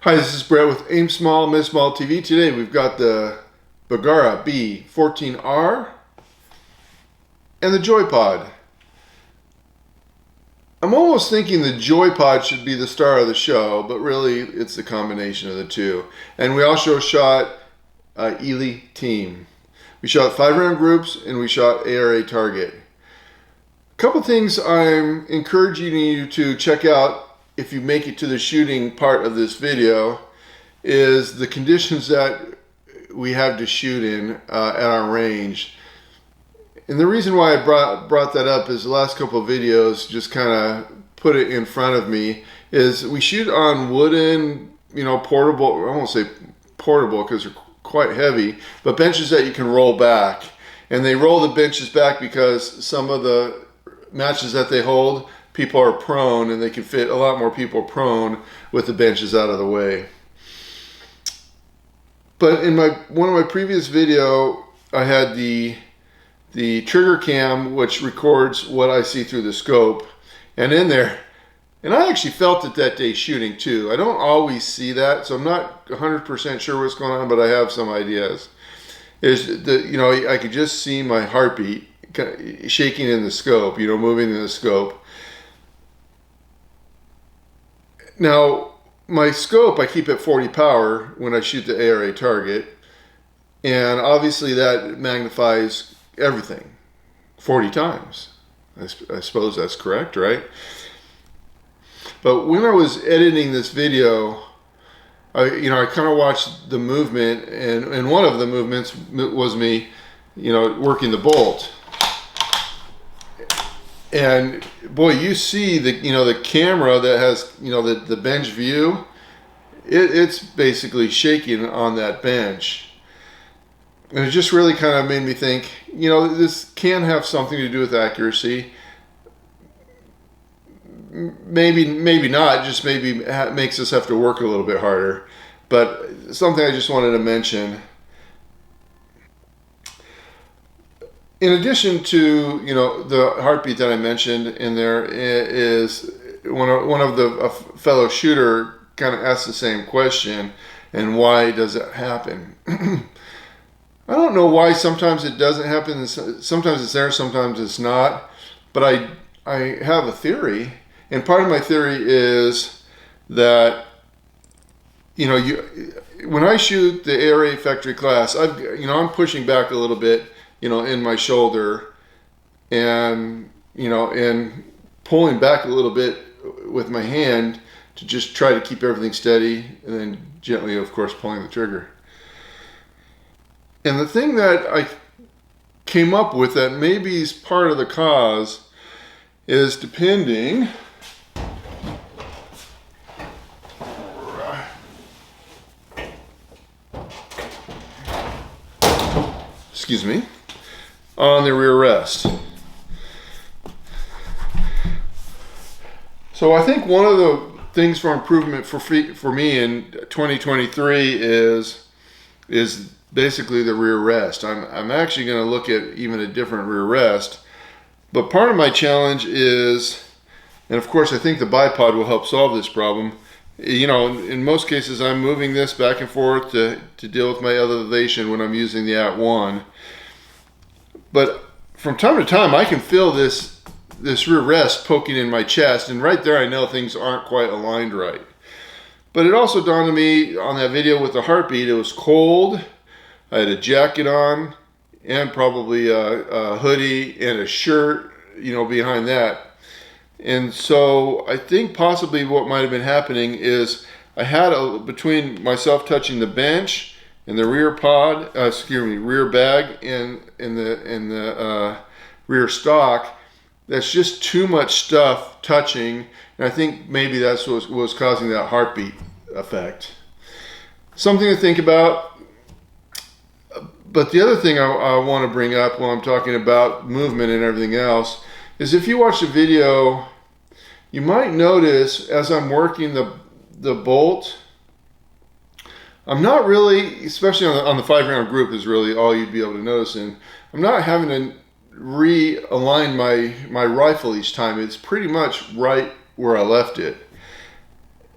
Hi, this is Brett with Aim Small, Miss Small TV. Today we've got the Bergara B14r and the Joypod. I'm almost thinking the Joypod should be the star of the show, but really it's the combination of the two. And we also shot ELEY team. We shot 5-round groups and we shot ARA Target. A couple things I'm encouraging you to check out if you make it to the shooting part of this video is the conditions that we have to shoot in at our range. And the reason why I brought that up is the last couple of videos just kind of put it in front of me is we shoot on wooden, portable, I won't say portable because they're quite heavy, but benches that you can roll back. And they roll the benches back because some of the matches that they hold, people are prone, and they can fit a lot more people prone with the benches out of the way. But in one of my previous video, I had the trigger cam, which records what I see through the scope, and in there, and I actually felt it that day shooting too. I don't always see that, so I'm not 100% sure what's going on, but I have some ideas. I could just see my heartbeat shaking in the scope, moving in the scope. Now, my scope, I keep at 40 power when I shoot the ARA target, and obviously that magnifies everything 40 times. I suppose that's correct, right? But when I was editing this video, I kind of watched the movement, and one of the movements was me, working the bolt. And boy, you see the camera that has the bench view. It's basically shaking on that bench, and it just really kind of made me think. This can have something to do with accuracy. Maybe not. Just maybe makes us have to work a little bit harder. But something I just wanted to mention. In addition to the heartbeat that I mentioned in there, is one of the fellow shooter kind of asked the same question, and why does it happen? I don't know why sometimes it doesn't happen. Sometimes it's there, sometimes it's not. But I have a theory, and part of my theory is that when I shoot the ARA factory class, I'm pushing back a little bit. In my shoulder, and and pulling back a little bit with my hand to just try to keep everything steady, and then gently, of course, pulling the trigger. And the thing that I came up with that maybe is part of the cause is depending. Excuse me. On the rear rest. So I think one of the things for improvement for me in 2023 is basically the rear rest. I'm actually going to look at even a different rear rest. But part of my challenge is, and of course I think the bipod will help solve this problem. In most cases I'm moving this back and forth to deal with my elevation when I'm using the @1. But from time to time, I can feel this rear rest poking in my chest, and right there I know things aren't quite aligned right. But it also dawned on me on that video with the heartbeat, it was cold, I had a jacket on, and probably a hoodie and a shirt, behind that. And so I think possibly what might have been happening is I had between myself touching the bench and the rear rear bag and the rear stock, that's just too much stuff touching, and I think maybe that's what was causing that heartbeat effect. Something to think about. But the other thing I want to bring up while I'm talking about movement and everything else is if you watch the video, you might notice as I'm working the bolt, I'm not really, especially on the 5-round group is really all you'd be able to notice, and I'm not having to realign my rifle each time. It's pretty much right where I left it.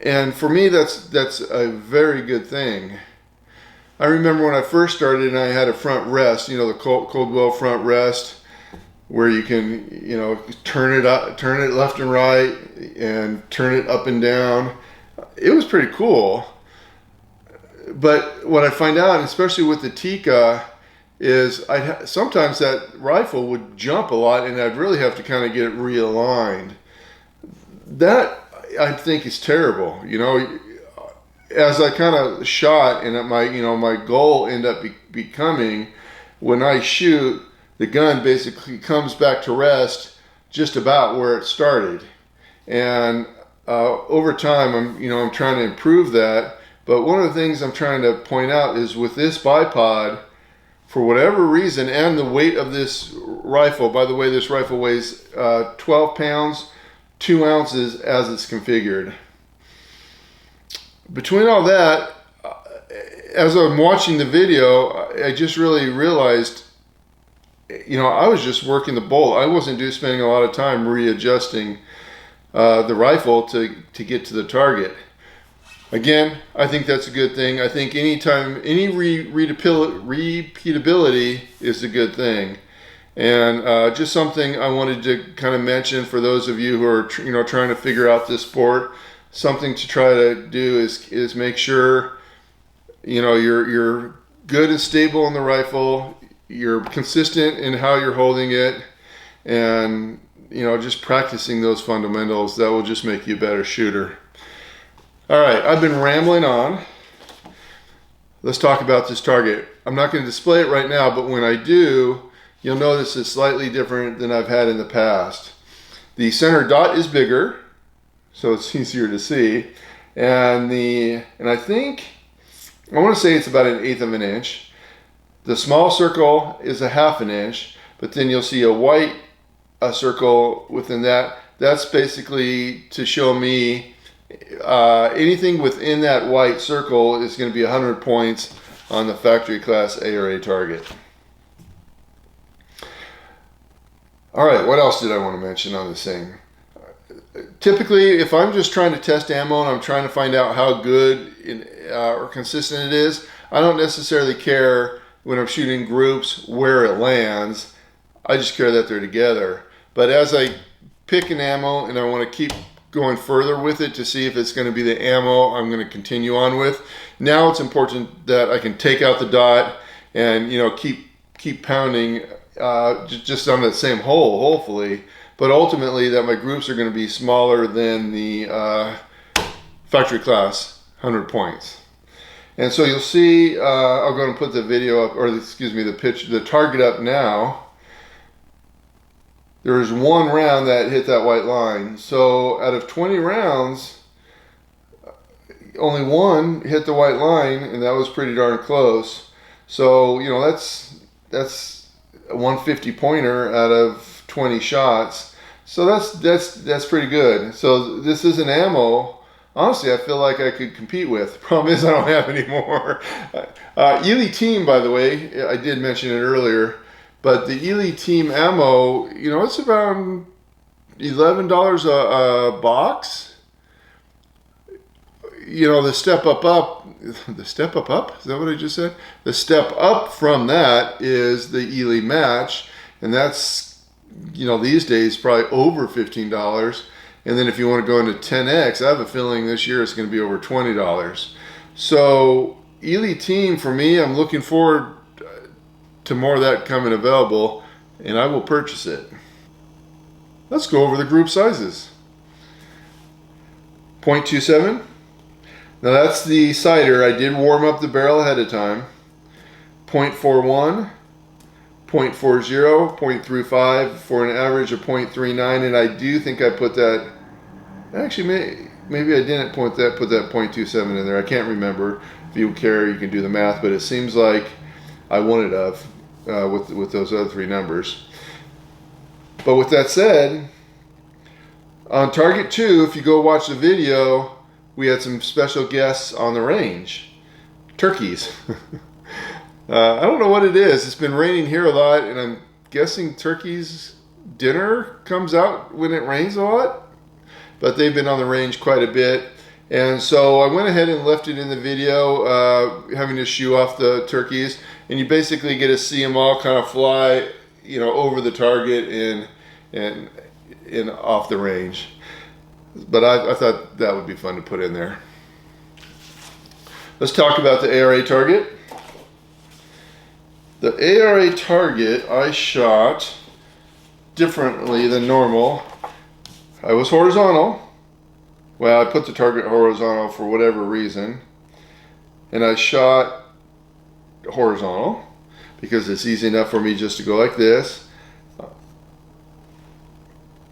And for me, that's a very good thing. I remember when I first started and I had a front rest, you know, the Coldwell front rest, where you can, you know, turn it up, turn it left and right, and turn it up and down. It was pretty cool. But what I find out, especially with the Tikka, is sometimes that rifle would jump a lot, and I'd really have to kind of get it realigned. That I think is terrible. You know, as I kind of shot, and my goal ended up becoming, when I shoot, the gun basically comes back to rest just about where it started. And over time, I'm trying to improve that. But one of the things I'm trying to point out is with this bipod, for whatever reason, and the weight of this rifle, by the way, this rifle weighs 12 pounds, 2 ounces as it's configured. Between all that, as I'm watching the video, I just really realized, you know, I was just working the bolt. I wasn't spending a lot of time readjusting the rifle to get to the target. Again, I think that's a good thing. I think any repeatability is a good thing. And just something I wanted to kind of mention for those of you who are trying to figure out this sport. Something to try to do is make sure, you know, you're good and stable on the rifle. You're consistent in how you're holding it, and you know, just practicing those fundamentals, that will just make you a better shooter. All right, I've been rambling on. Let's talk about this target. I'm not going to display it right now, but when I do, you'll notice it's slightly different than I've had in the past. The center dot is bigger, so it's easier to see, and I think I want to say it's about 1/8 of an inch. The small circle is 1/2 an inch, but then you'll see a white circle within that. That's basically to show me anything within that white circle is going to be 100 points on the factory class ARA target. All right, what else did I want to mention on this thing? Typically, if I'm just trying to test ammo and I'm trying to find out how good or consistent it is, I don't necessarily care when I'm shooting groups where it lands. I just care that they're together. But as I pick an ammo and I want to keep going further with it to see if it's going to be the ammo I'm going to continue on with, now it's important that I can take out the dot and, you know, keep pounding just on that same hole, hopefully. But ultimately that my groups are going to be smaller than the factory class 100 points. And so you'll see, I'll go and put the video up, or excuse me, the target up now. There was one round that hit that white line. So out of 20 rounds, only one hit the white line, and that was pretty darn close. So, you know, that's a 150 pointer out of 20 shots. So that's pretty good. So this is an ammo, honestly, I feel like I could compete with. The problem is I don't have any more. ELEY Team, by the way, I did mention it earlier, but the ELEY Team ammo, you know, it's about $11 a box. You know, the step up, is that what I just said? The step up from that is the ELEY Match, and that's, you know, these days probably over $15. And then if you want to go into 10X, I have a feeling this year it's going to be over $20. So ELEY Team, for me, I'm looking forward to more of that coming available, and I will purchase it. Let's go over the group sizes. 0.27. Now that's the sighter. I did warm up the barrel ahead of time. 0.41. 0.40, 0.35 for an average of 0.39, and I do think I put that, actually maybe I didn't put that 0.27 in there. I can't remember. If you care, you can do the math, but it seems like I wouldn't have with those other three numbers. But with that said, on target 2, if you go watch the video, we had some special guests on the range. Turkeys. I don't know what it is. It's been raining here a lot, and I'm guessing turkeys' dinner comes out when it rains a lot. But they've been on the range quite a bit, And so I went ahead and left it in the video, having to shoo off the turkeys, and you basically get to see them all kind of fly, you know, over the target and off the range. But I thought that would be fun to put in there. Let's talk about the ARA Target. The ARA Target I shot differently than normal. I was horizontal. Well, I put the target horizontal for whatever reason. And I shot horizontal because it's easy enough for me just to go like this.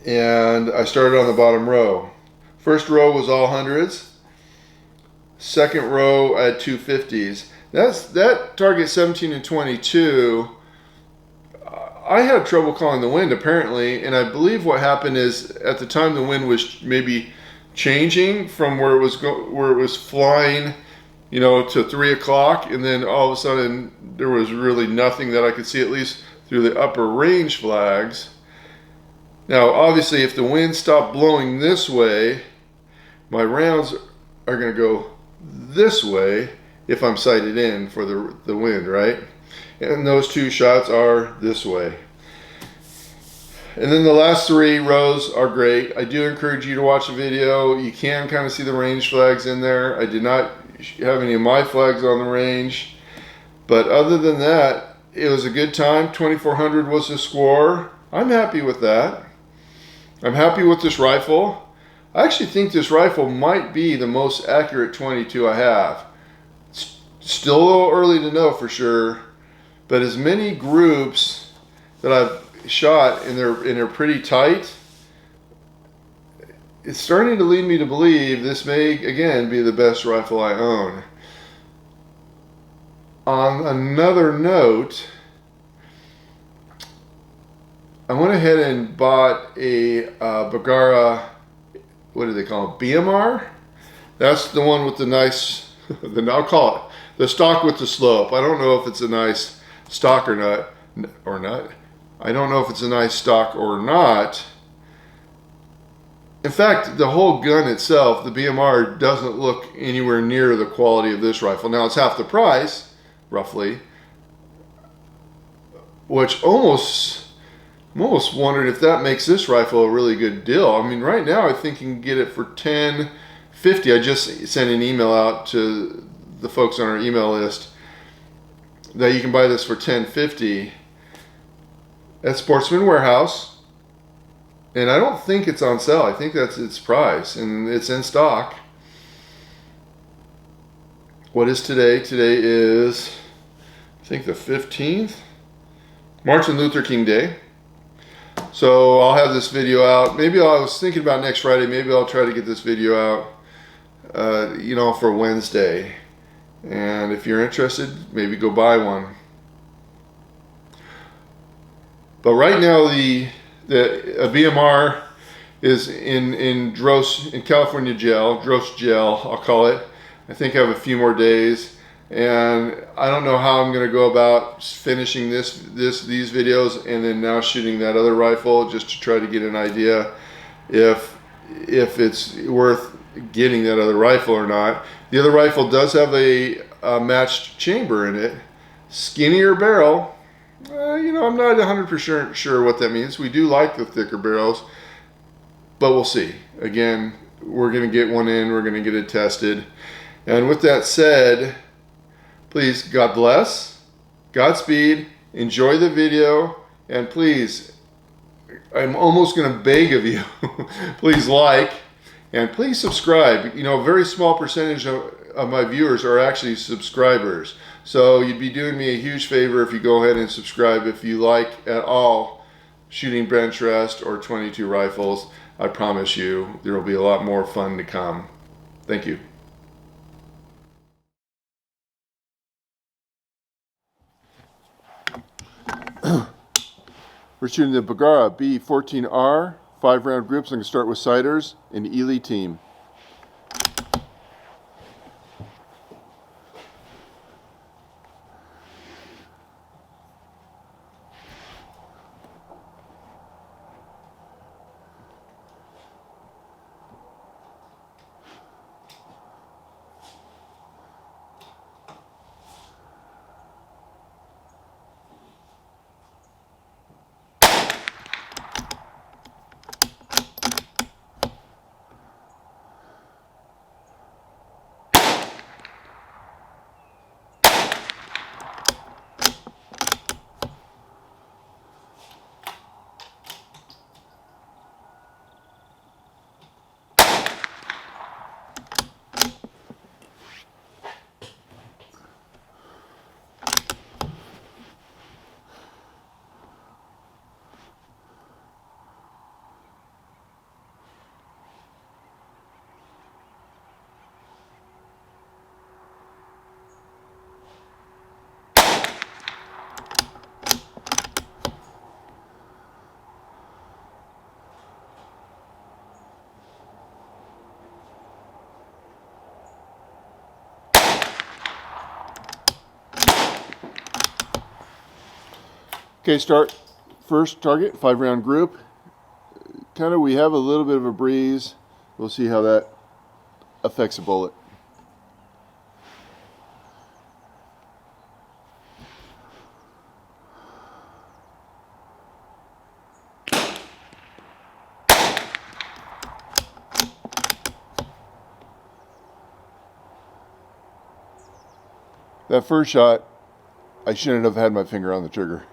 And I started on the bottom row. First row was all hundreds. Second row I had 250s. That target 17 and 22. I had trouble calling the wind apparently, and I believe what happened is at the time the wind was maybe changing from where it was flying, you know, to 3 o'clock, and then all of a sudden there was really nothing that I could see, at least through the upper range flags. Now obviously if the wind stopped blowing this way, my rounds are going to go this way if I'm sighted in for the wind, right? And those two shots are this way. And then the last 3 rows are great. I do encourage you to watch the video. You can kind of see the range flags in there. I did not have any of my flags on the range. But other than that, it was a good time. 2400 was the score. I'm happy with that. I'm happy with this rifle. I actually think this rifle might be the most accurate 22 I have. It's still a little early to know for sure, but as many groups that I've shot and they're pretty tight, it's starting to lead me to believe this may again be the best rifle I own. On another note, I went ahead and bought a Bergara, what do they call it, BMR? That's the one with the nice, I'll call it the stock with the slope. I don't know if it's a nice stock or not. I don't know if it's a nice stock or not. In fact, the whole gun itself, the BMR, doesn't look anywhere near the quality of this rifle. Now it's half the price, roughly, which I'm almost wondering if that makes this rifle a really good deal. I mean, right now I think you can get it for $10.50. I just sent an email out to the folks on our email list that you can buy this for $10.50 at Sportsman Warehouse. And I don't think it's on sale. I think that's its price, and it's in stock. What is today? Today is, I think, the 15th. Martin Luther King Day. So I'll have this video out. Maybe I was thinking about next Friday. Maybe I'll try to get this video out, you know, for Wednesday. And if you're interested, maybe go buy one. But right now, a BMR is in California gel, Dross gel, I'll call it. I think I have a few more days, and I don't know how I'm going to go about finishing these videos and then now shooting that other rifle, just to try to get an idea if it's worth getting that other rifle or not. The other rifle does have a matched chamber in it, skinnier barrel. You know, I'm not 100% sure what that means. We do like the thicker barrels, but we'll see. Again, we're going to get one in. We're going to get it tested. And with that said, please, God bless, Godspeed, enjoy the video, and please, I'm almost going to beg of you, please like, and please subscribe. You know, a very small percentage of my viewers are actually subscribers. So you'd be doing me a huge favor if you go ahead and subscribe if you like at all shooting bench rest or 22 rifles. I promise you there will be a lot more fun to come. Thank you. We're shooting the Bergara B14r, 5-round groups. I'm going to start with sighters and ELEY team. Okay, start first target, 5-round group. Kind of, we have a little bit of a breeze. We'll see how that affects a bullet. That first shot, I shouldn't have had my finger on the trigger.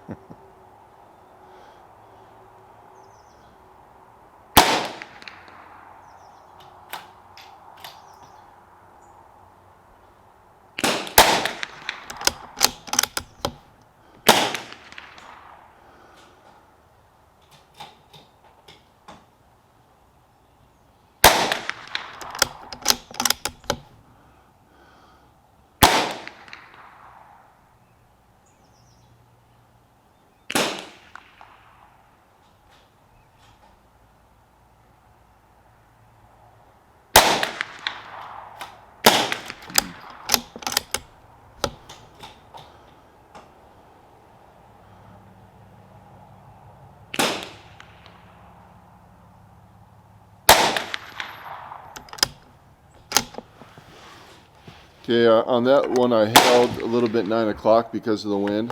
Okay, on that one I held a little bit 9 o'clock because of the wind.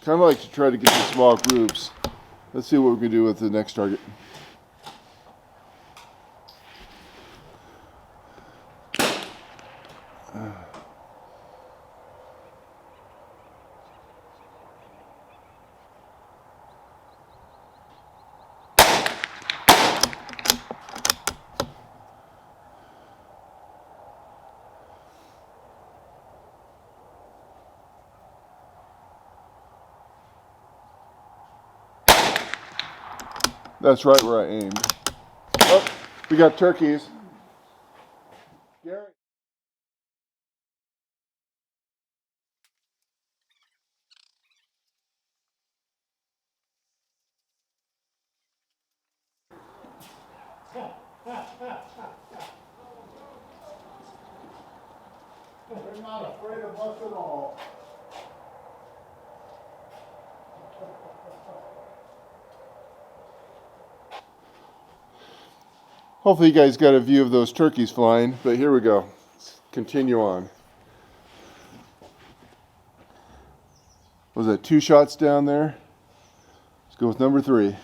Kind of like to try to get to small groups. Let's see what we can do with the next target. That's right where I aimed. Oh, we got turkeys. Gary. They're not afraid of us at all. Hopefully you guys got a view of those turkeys flying, but here we go. Let's continue on. Was that 2 shots down there? Let's go with number 3.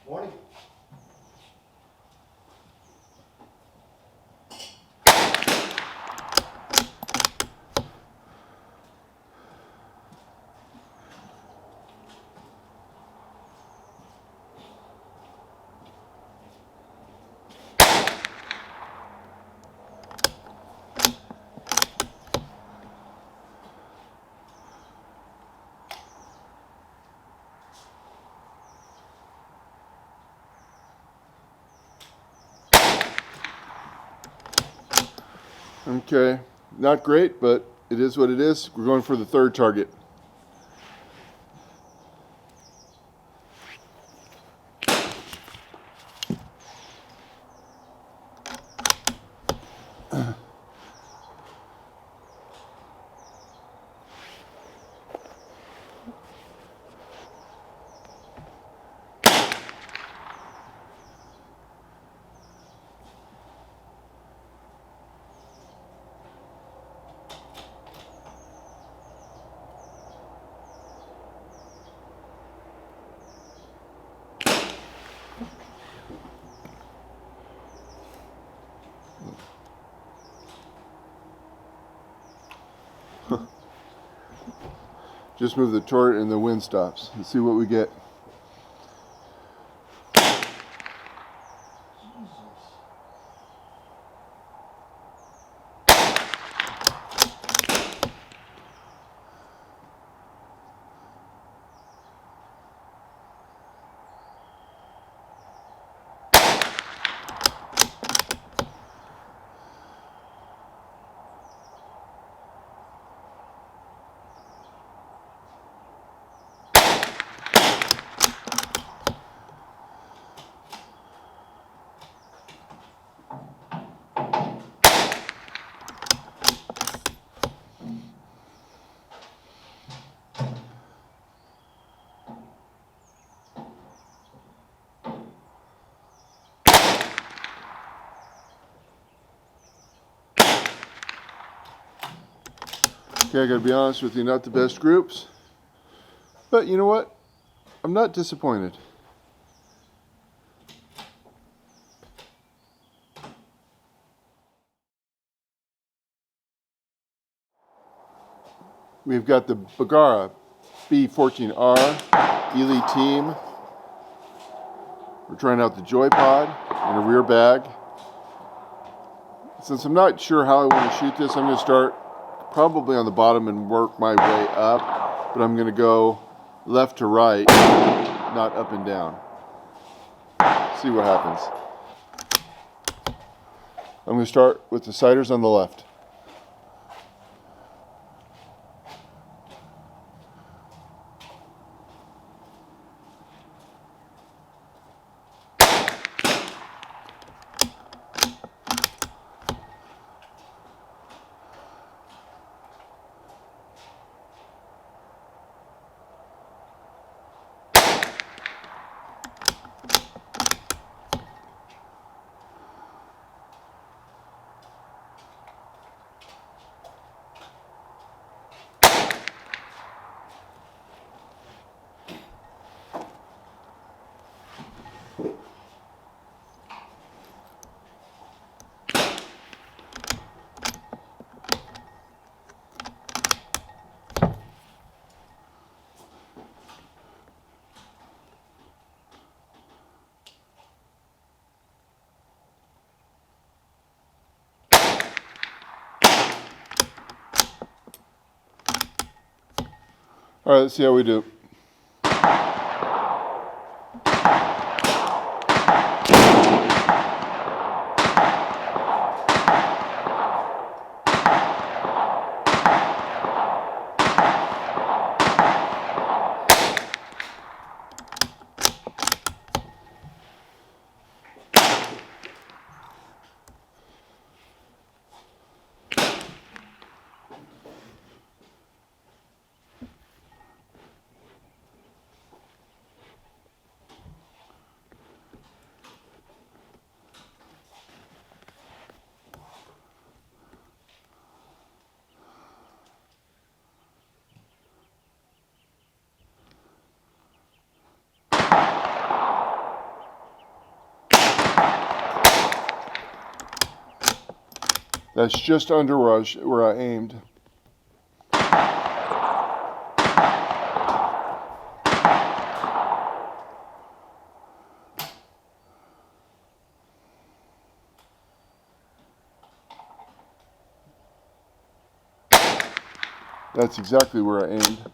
Morning. Okay, not great, but it is what it is. We're going for the 3rd target. Just move the turret and the wind stops. Let's see what we get. Okay, I gotta be honest with you, not the best groups. But you know what? I'm not disappointed. We've got the Bergara B14r ELEY team. We're trying out the joypod in a rear bag. Since I'm not sure how I want to shoot this, I'm going to start probably on the bottom and work my way up. But I'm going to go left to right, not up and down. See what happens. I'm going to start with the sighters on the left. All right, let's see how we do. That's just under where I aimed. That's exactly where I aimed.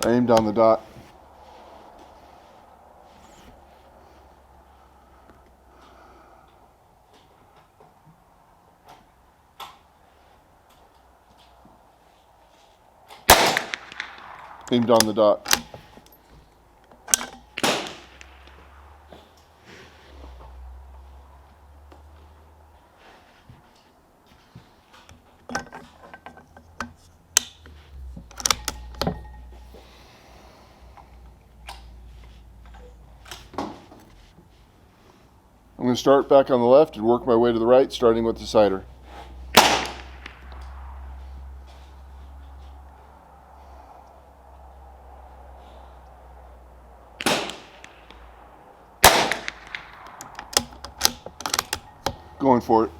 I aimed on the dot. Aimed on the dot. I'm going to start back on the left and work my way to the right, starting with the sighter. Going for it.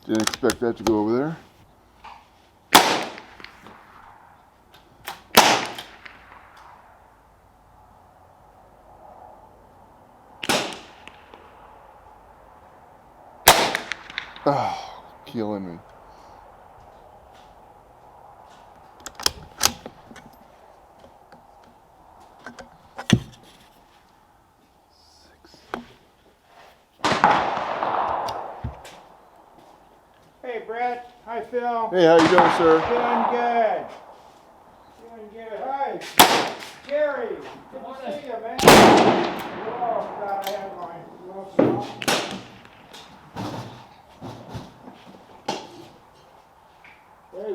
Didn't expect that to go over there. Oh, killing me. Hey Brett, hi Phil. Hey, how you doing, sir? Doing good. Doing good. Hi, Jerry. Good to see you, man. Oh God, I have my gloves on. Hey.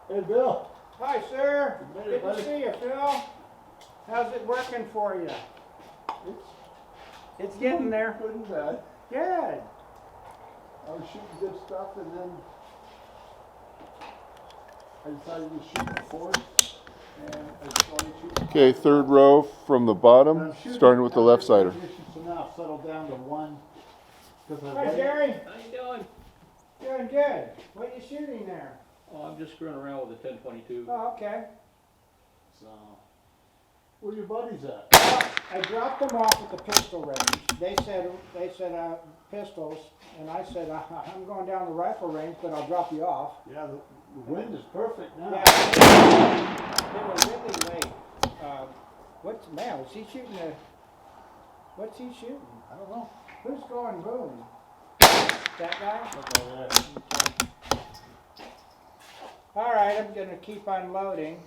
Hey, Bill. Hi, sir. Good Good buddy. to see you, Phil. How's it working for you? It's getting there. Good and bad. Good. I was shooting good stuff, and then I decided to shoot the fourth, and I started shooting. Okay, third row from the bottom, starting with the left sider. So now I've settled down to one. Hi, Jerry. How you doing? Doing good. What are you shooting there? Oh, I'm just screwing around with the 1022. Oh, okay. So, where your buddies at? I dropped them off at the pistol range. They said pistols, and I said I'm going down the rifle range, but I'll drop you off. Yeah, the wind is perfect now. Yeah, they were really late. What's the matter? Is he shooting a? What's he shooting? I don't know. Who's going boom? That guy? All right, I'm gonna keep unloading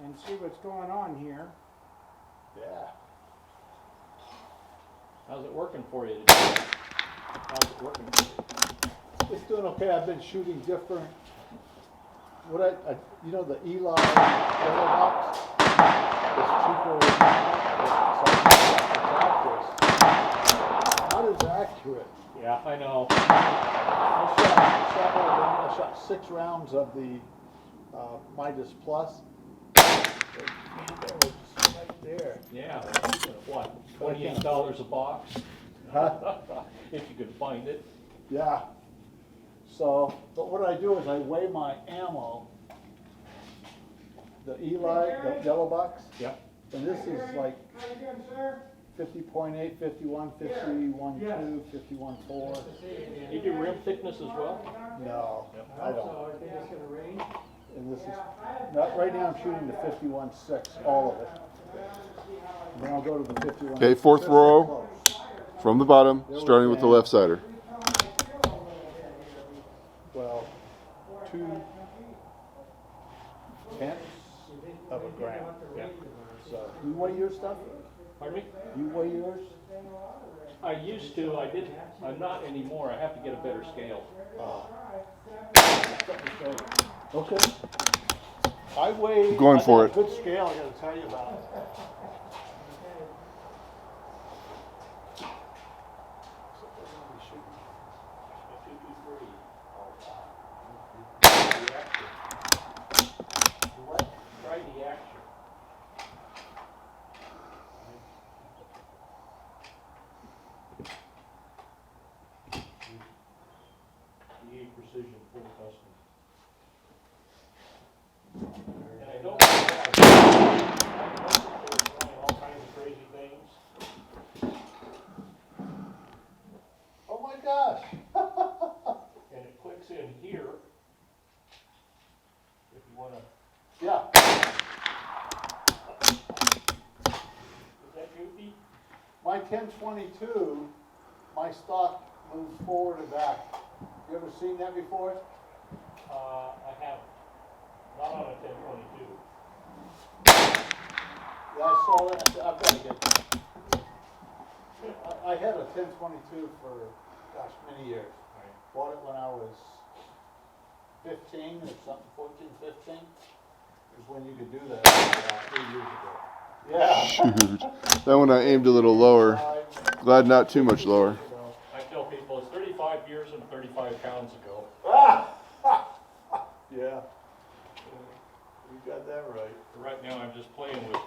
and see what's going on here. Yeah. How's it working for you today? How's it working for you? It's doing okay. I've been shooting different. What you know, the ELEY yellow box. It's cheaper. So I practice. Not as accurate. Yeah, I know. I shot 6 rounds of the Midas Plus. They were just right there. Yeah, what? $28 a box? Huh? If you can find it. Yeah. So, but what I do is I weigh my ammo. The ELEY, the yellow box. Yep. And this is like How you doing, sir? 50.8, 51, 51.2, 51.4. You do rim thickness as well? No, I don't. So I think it's gonna rain. And this is, not right now I'm shooting the 51.6, all of it. And then I'll go to the 51. Okay, fourth row from the bottom, starting with the left sider. Well, 2/10 of a gram. Yeah. So, you weigh your stuff? Pardon me? You weigh yours? I used to, I didn't, I'm not anymore. I have to get a better scale. Okay. I weigh. Going for I it. got a good scale I gotta tell you about. Try the action. DA Precision full custom. And I don't all kinds of crazy things. Oh my gosh. And it clicks in here if you want to. Yeah. Is that goofy? My 1022, my stock moves forward and back. You ever seen that before? I haven't. Not on a 1022. Yeah, I saw that. I've got to get that. I had a 1022 for, gosh, many years. Right. Bought it when I was 15 or something, 14, 15. Is when you could do that about 3 years ago. Yeah. Shoot. That one I aimed a little lower. Glad not too much lower. I tell people it's 35 years and 35 pounds ago. Yeah. You got that right. Right now I'm just playing with,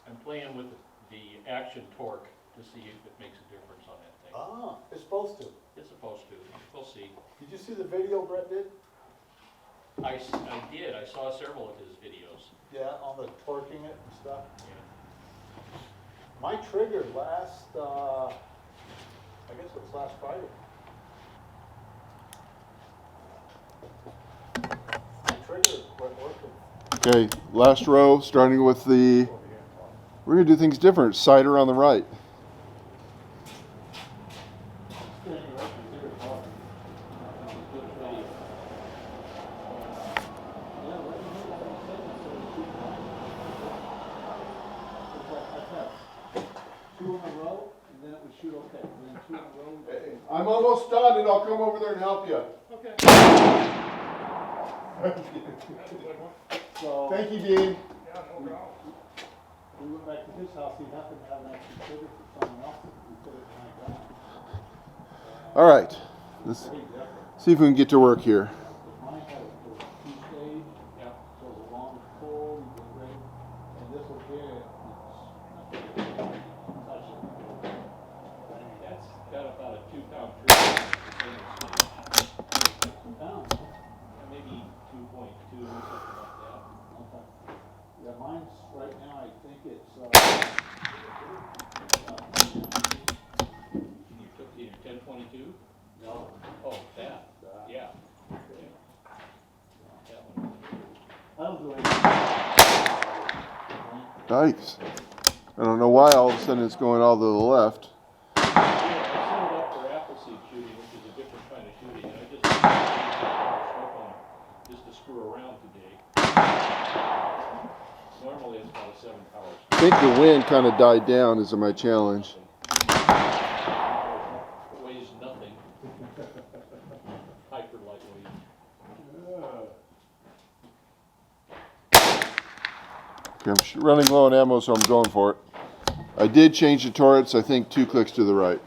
I'm playing with the action torque to see if it makes a difference on that thing. Ah, it's supposed to. It's supposed to. We'll see. Did you see the video Brett did? I did. I saw several of his videos. Yeah, on the torquing it and stuff. Yeah. My trigger last, I guess it was last Friday. My trigger quit working. Okay, last row, starting with the, we're gonna do things different. Cider on the right. Two in a row, and then it would shoot okay. And then two in a row. Hey, I'm almost done, and I'll come over there and help you. Okay. That's a good one. So Thank you, Dean. Yeah, no problem. we went back to his house. He happened to have an extra trigger for someone else. We put it in my ground. All right, let's see if we can get to work here. Mine had a two-stage. Yeah. So it was a long pull, you get ready, and this one here, That's got about a 2-pound trigger. down. Maybe 2.2 or something like that. Okay. Yeah, mine's right now, I think it's, You took your 1022? no. Oh, that. Yeah. That one. I don't do anything. Nice. I don't know why all of a sudden it's going all to the left. Yeah, I set it up for Appleseed shooting, which is a different kind of shooting, and I just smoke on just to screw around today. Normally it's about a 7-power. I think the wind kind of died down is my challenge. It weighs nothing. Hyper lightweight. Okay, I'm running low on ammo, so I'm going for it. I did change the turrets, I think 2 clicks to the right.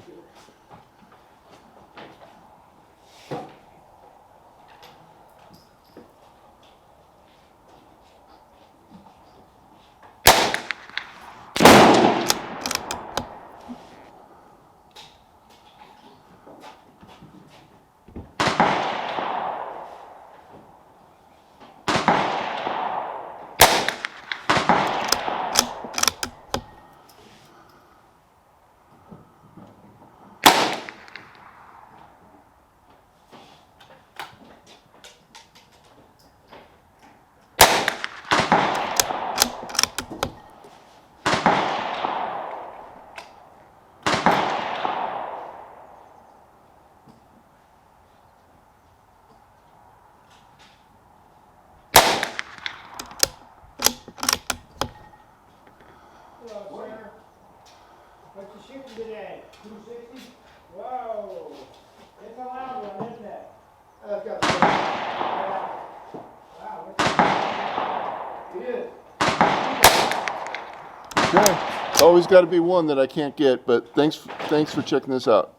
Hello, sir. What you shooting today? 260? Whoa. It's a loud one, isn't it? I've got Yeah. Wow, what's it is. Okay. Always got to be one that I can't get, but thanks for checking this out.